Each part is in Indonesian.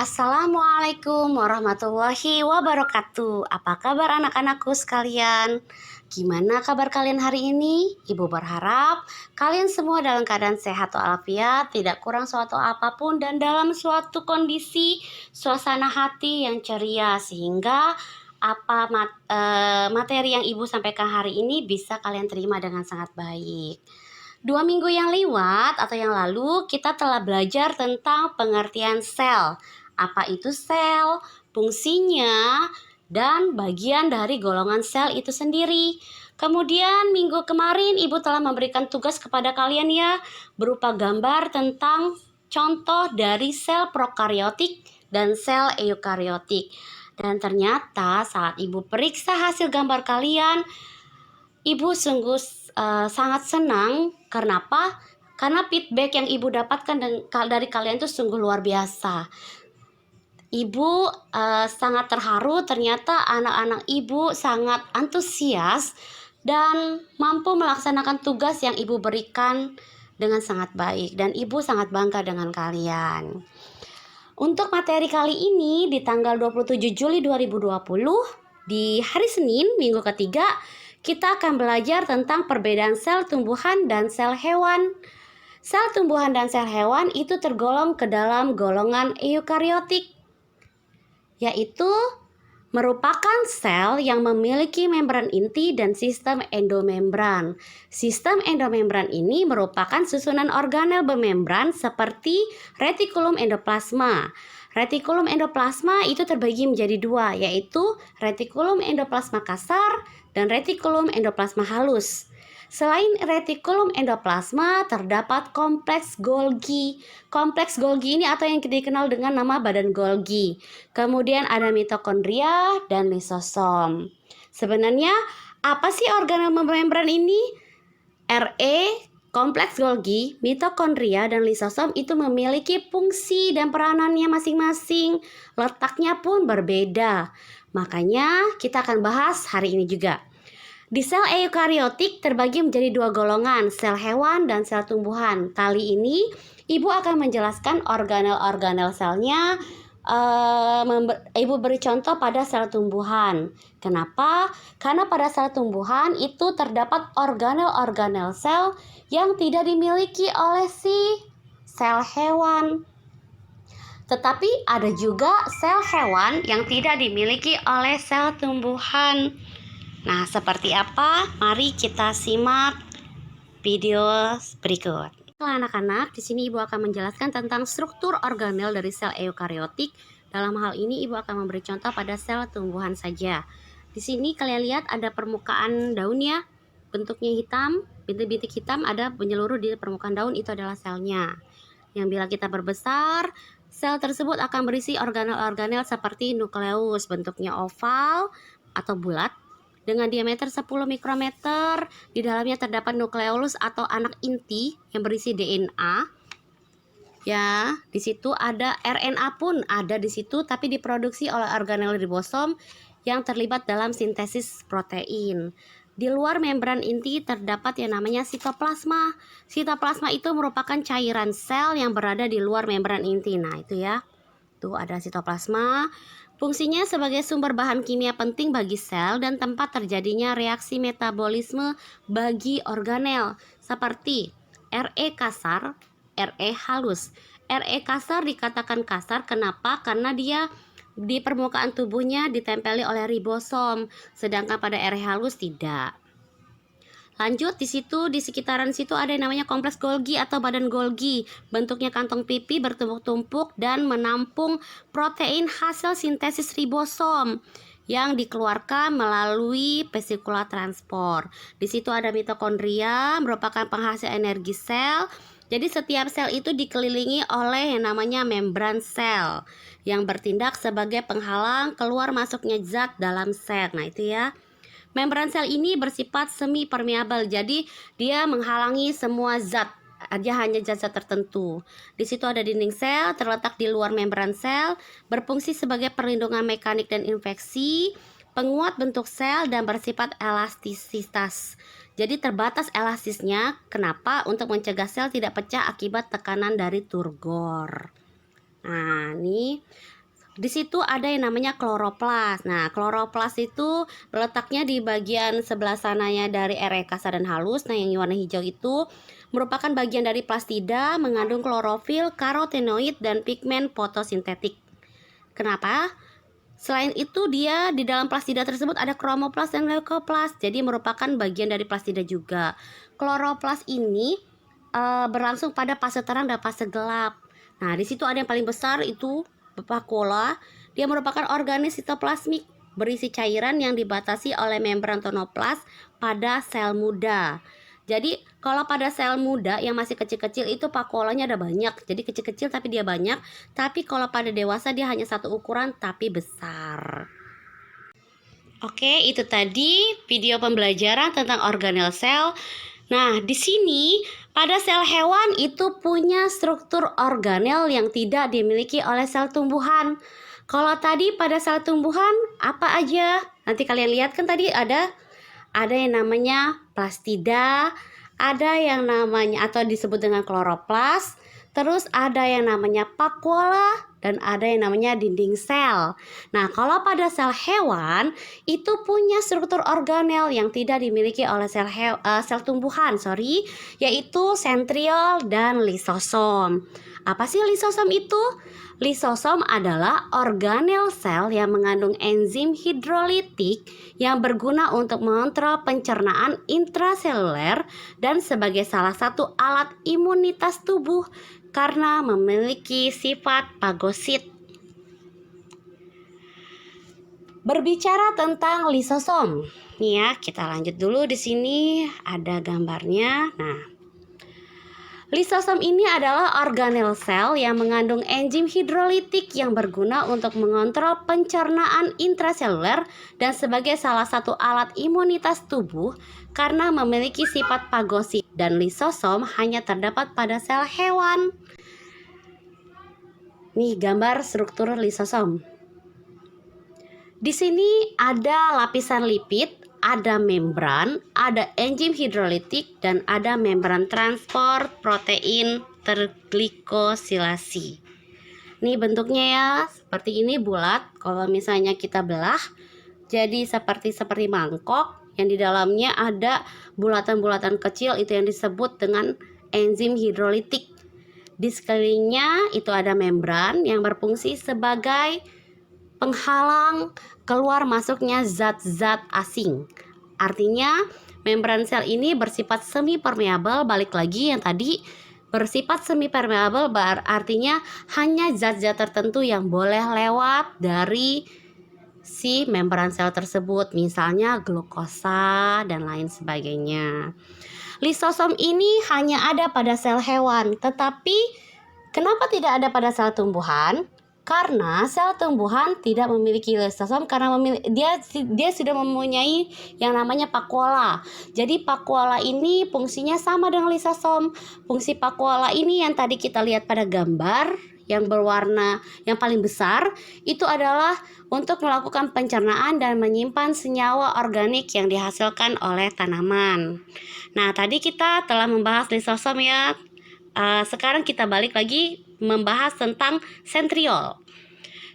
Assalamualaikum warahmatullahi wabarakatuh. Apa kabar anak-anakku sekalian? Gimana kabar kalian hari ini? Ibu berharap kalian semua dalam keadaan sehat walafiat, tidak kurang suatu apapun dan dalam suatu kondisi suasana hati yang ceria sehingga materi yang ibu sampaikan hari ini bisa kalian terima dengan sangat baik. 2 minggu yang lewat atau yang lalu kita telah belajar tentang pengertian sel. Apa itu sel, fungsinya, dan bagian dari golongan sel itu sendiri. Kemudian minggu kemarin ibu telah memberikan tugas kepada kalian ya, berupa gambar tentang contoh dari sel prokaryotik dan sel eukaryotik. Dan ternyata saat ibu periksa hasil gambar kalian, ibu sungguh sangat senang. Karena apa? Karena feedback yang ibu dapatkan dari kalian itu sungguh luar biasa. Ibu sangat terharu, ternyata anak-anak ibu sangat antusias dan mampu melaksanakan tugas yang ibu berikan dengan sangat baik. Dan ibu sangat bangga dengan kalian. Untuk materi kali ini di tanggal 27 Juli 2020, di hari Senin, minggu ketiga, kita akan belajar tentang perbedaan sel tumbuhan dan sel hewan. Sel tumbuhan dan sel hewan itu tergolong ke dalam golongan eukariotik, yaitu merupakan sel yang memiliki membran inti dan sistem endomembran. Sistem endomembran ini merupakan susunan organel bermembran seperti retikulum endoplasma. Retikulum endoplasma itu terbagi menjadi dua, yaitu retikulum endoplasma kasar dan retikulum endoplasma halus. Selain retikulum endoplasma, terdapat kompleks Golgi. Kompleks Golgi ini atau yang dikenal dengan nama badan Golgi. Kemudian ada mitokondria dan lisosom. Sebenarnya apa sih organel membran ini? Kompleks Golgi, mitokondria, dan lisosom itu memiliki fungsi dan peranannya masing-masing. Letaknya pun berbeda. Makanya kita akan bahas hari ini juga. Di sel eukariotik terbagi menjadi dua golongan, sel hewan dan sel tumbuhan. Kali ini ibu akan menjelaskan organel-organel selnya. Ibu beri contoh pada sel tumbuhan. Kenapa? Karena pada sel tumbuhan itu terdapat organel-organel sel yang tidak dimiliki oleh si sel hewan. Tetapi ada juga sel hewan yang tidak dimiliki oleh sel tumbuhan. Nah, seperti apa? Mari kita simak video berikut. Anak-anak, di sini ibu akan menjelaskan tentang struktur organel dari sel eukariotik. Dalam hal ini ibu akan memberi contoh pada sel tumbuhan saja. Di sini kalian lihat ada permukaan daunnya, bentuknya hitam, bintik-bintik hitam ada menyeluruh di permukaan daun, itu adalah selnya. Yang bila kita berbesar, sel tersebut akan berisi organel-organel seperti nukleus, bentuknya oval atau bulat dengan diameter 10 mikrometer. Di dalamnya terdapat nukleolus atau anak inti yang berisi DNA. Ya, di situ ada RNA pun ada di situ, tapi diproduksi oleh organel ribosom yang terlibat dalam sintesis protein. Di luar membran inti terdapat yang namanya sitoplasma. Sitoplasma itu merupakan cairan sel yang berada di luar membran inti. Nah, itu ya. Tuh ada sitoplasma. Fungsinya sebagai sumber bahan kimia penting bagi sel dan tempat terjadinya reaksi metabolisme bagi organel seperti Re kasar, Re halus. Re kasar dikatakan kasar kenapa? Karena dia di permukaan tubuhnya ditempeli oleh ribosom, sedangkan pada Re halus tidak. Lanjut, di situ di sekitaran situ ada yang namanya kompleks Golgi atau badan Golgi. Bentuknya kantong pipi bertumpuk-tumpuk dan menampung protein hasil sintesis ribosom yang dikeluarkan melalui vesicula transport. Di situ ada mitokondria, merupakan penghasil energi sel. Jadi setiap sel itu dikelilingi oleh yang namanya membran sel yang bertindak sebagai penghalang keluar masuknya zat dalam sel. Nah, itu ya. Membran sel ini bersifat semi permeabel, jadi dia menghalangi semua zat, hanya zat-zat tertentu. Di situ ada dinding sel terletak di luar membran sel, berfungsi sebagai perlindungan mekanik dan infeksi, penguat bentuk sel dan bersifat elastisitas. Jadi terbatas elastisnya. Kenapa? Untuk mencegah sel tidak pecah akibat tekanan dari turgor. Nah, ini di situ ada yang namanya kloroplas. Nah, kloroplas itu letaknya di bagian sebelah sananya dari area kasar dan halus. Nah, yang warna hijau itu merupakan bagian dari plastida, mengandung klorofil, karotenoid, dan pigmen fotosintetik. Kenapa? Selain itu, dia di dalam plastida tersebut ada kromoplas dan leukoplas. Jadi merupakan bagian dari plastida juga. Kloroplas ini berlangsung pada fase terang dan fase gelap. Nah, di situ ada yang paling besar itu vakuola. Dia merupakan organisme sitoplasmik berisi cairan yang dibatasi oleh membran tonoplas pada sel muda. Jadi kalau pada sel muda yang masih kecil-kecil itu vakuolanya ada banyak. Jadi kecil-kecil tapi dia banyak. Tapi kalau pada dewasa dia hanya satu ukuran tapi besar. Oke, itu tadi video pembelajaran tentang organel sel. Nah, di sini pada sel hewan itu punya struktur organel yang tidak dimiliki oleh sel tumbuhan. Kalau tadi pada sel tumbuhan apa aja? Nanti kalian lihat kan tadi ada yang namanya plastida, ada yang namanya atau disebut dengan kloroplas, terus ada yang namanya vakuola, dan ada yang namanya dinding sel. Nah, kalau pada sel hewan itu punya struktur organel yang tidak dimiliki oleh sel tumbuhan, yaitu sentriol dan lisosom. Apa sih lisosom itu? Lisosom adalah organel sel yang mengandung enzim hidrolitik yang berguna untuk mengontrol pencernaan intraseluler dan sebagai salah satu alat imunitas tubuh karena memiliki sifat fagosit. Berbicara tentang lisosom, nih ya, kita lanjut dulu. Di sini ada gambarnya. Nah, lisosom ini adalah organel sel yang mengandung enzim hidrolitik yang berguna untuk mengontrol pencernaan intraseluler dan sebagai salah satu alat imunitas tubuh karena memiliki sifat fagosit, dan lisosom hanya terdapat pada sel hewan. Nih gambar struktur lisosom. Di sini ada lapisan lipid, ada membran, ada enzim hidrolitik, dan ada membran transport protein terglikosilasi. Ini bentuknya ya, seperti ini bulat. Kalau misalnya kita belah, jadi seperti mangkok yang di dalamnya ada bulatan-bulatan kecil, itu yang disebut dengan enzim hidrolitik. Di sekelilingnya itu ada membran yang berfungsi sebagai penghalang keluar masuknya zat-zat asing. Artinya membran sel ini bersifat semi permeabel. Balik lagi yang tadi, bersifat semi permeabel artinya hanya zat-zat tertentu yang boleh lewat dari si membran sel tersebut, misalnya glukosa dan lain sebagainya. Lisosom ini hanya ada pada sel hewan, tetapi kenapa tidak ada pada sel tumbuhan? Karena sel tumbuhan tidak memiliki lisosom karena dia sudah mempunyai yang namanya vakuola. Jadi vakuola ini fungsinya sama dengan lisosom. Fungsi vakuola ini yang tadi kita lihat pada gambar yang berwarna yang paling besar itu adalah untuk melakukan pencernaan dan menyimpan senyawa organik yang dihasilkan oleh tanaman. Nah, tadi kita telah membahas lisosom ya. Sekarang kita balik lagi membahas tentang sentriol.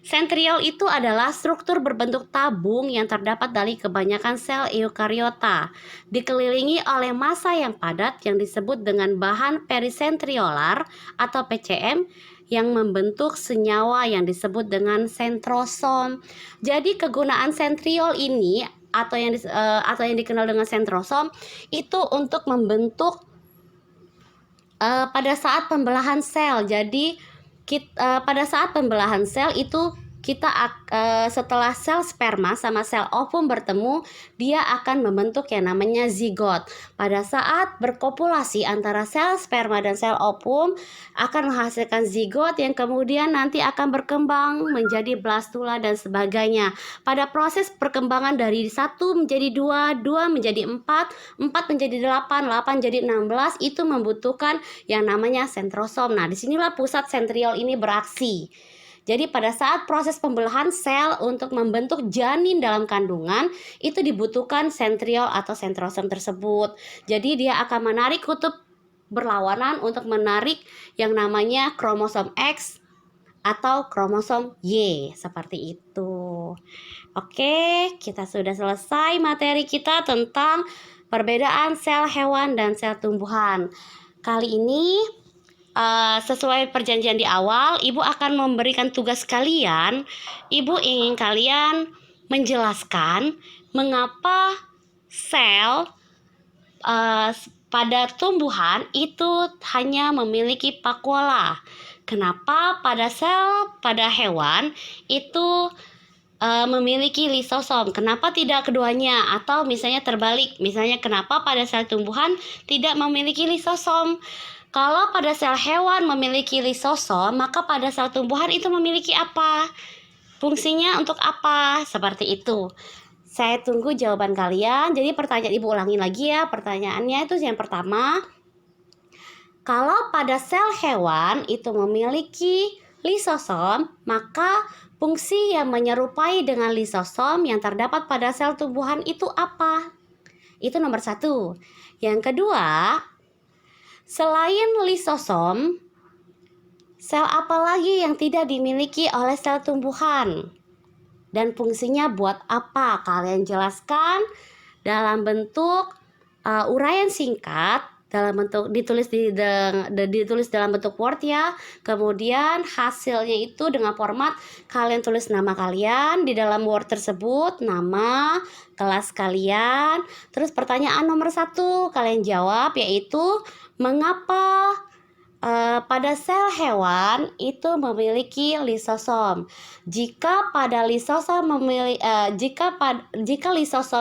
Sentriol itu adalah struktur berbentuk tabung yang terdapat dari kebanyakan sel eukariota, dikelilingi oleh massa yang padat yang disebut dengan bahan perisentriolar atau PCM yang membentuk senyawa yang disebut dengan sentrosom. Jadi kegunaan sentriol ini atau yang dikenal dengan sentrosom itu untuk membentuk pada saat pembelahan sel. Jadi pada saat pembelahan sel itu kita setelah sel sperma sama sel ovum bertemu, dia akan membentuk yang namanya zigot. Pada saat berkopulasi antara sel sperma dan sel ovum akan menghasilkan zigot yang kemudian nanti akan berkembang menjadi blastula dan sebagainya. Pada proses perkembangan dari 1 menjadi 2, 2 menjadi 4, 4 menjadi 8, 8 jadi 16, itu membutuhkan yang namanya sentrosom. Nah, disinilah pusat sentriol ini beraksi. Jadi pada saat proses pembelahan sel untuk membentuk janin dalam kandungan, itu dibutuhkan sentriol atau sentrosom tersebut. Jadi dia akan menarik kutub berlawanan untuk menarik yang namanya kromosom X atau kromosom Y, seperti itu. Oke, kita sudah selesai materi kita tentang perbedaan sel hewan dan sel tumbuhan. Kali ini sesuai perjanjian di awal, Ibu akan memberikan tugas kalian. Ibu ingin kalian menjelaskan mengapa sel pada tumbuhan itu hanya memiliki vakuola. Kenapa pada hewan itu memiliki lisosom? Kenapa tidak keduanya? Atau misalnya terbalik, misalnya kenapa pada sel tumbuhan tidak memiliki lisosom? Kalau pada sel hewan memiliki lisosom, maka pada sel tumbuhan itu memiliki apa? Fungsinya untuk apa? Seperti itu. Saya tunggu jawaban kalian. Jadi pertanyaan Ibu ulangin lagi ya. Pertanyaannya itu yang pertama, kalau pada sel hewan itu memiliki lisosom, maka fungsi yang menyerupai dengan lisosom yang terdapat pada sel tumbuhan itu apa? Itu nomor 1. Yang kedua, selain lisosom, sel apa lagi yang tidak dimiliki oleh sel tumbuhan? Dan fungsinya buat apa? Kalian jelaskan dalam bentuk uraian singkat, dalam bentuk ditulis dalam bentuk Word ya. Kemudian hasilnya itu dengan format kalian tulis nama kalian di dalam Word tersebut, nama, kelas kalian. Terus pertanyaan nomor 1 kalian jawab, yaitu mengapa pada sel hewan itu memiliki lisosom. Jika lisosom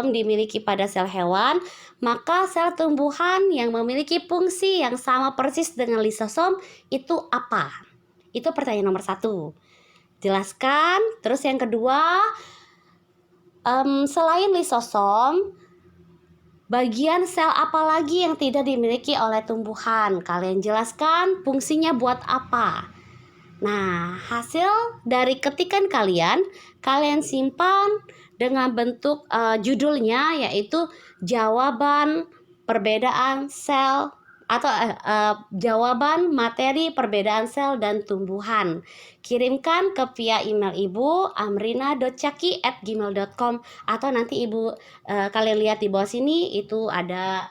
dimiliki pada sel hewan, maka sel tumbuhan yang memiliki fungsi yang sama persis dengan lisosom itu apa? Itu pertanyaan nomor 1. Jelaskan. Terus yang kedua, selain lisosom, bagian sel apa lagi yang tidak dimiliki oleh tumbuhan? Kalian jelaskan fungsinya buat apa? Nah, hasil dari ketikan kalian simpan dengan bentuk judulnya, yaitu jawaban perbedaan sel atau jawaban materi perbedaan sel dan tumbuhan. Kirimkan ke via email Ibu amrina.caki@gmail.com, atau nanti Ibu kalian lihat di bawah sini itu ada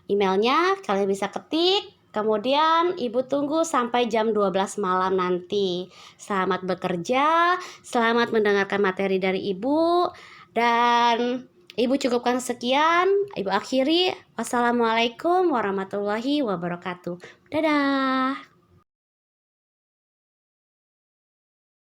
emailnya, kalian bisa ketik. Kemudian Ibu tunggu sampai jam 12 malam nanti. Selamat bekerja, selamat mendengarkan materi dari Ibu, dan Ibu cukupkan sekian. Ibu akhiri. Wassalamualaikum warahmatullahi wabarakatuh. Dadah.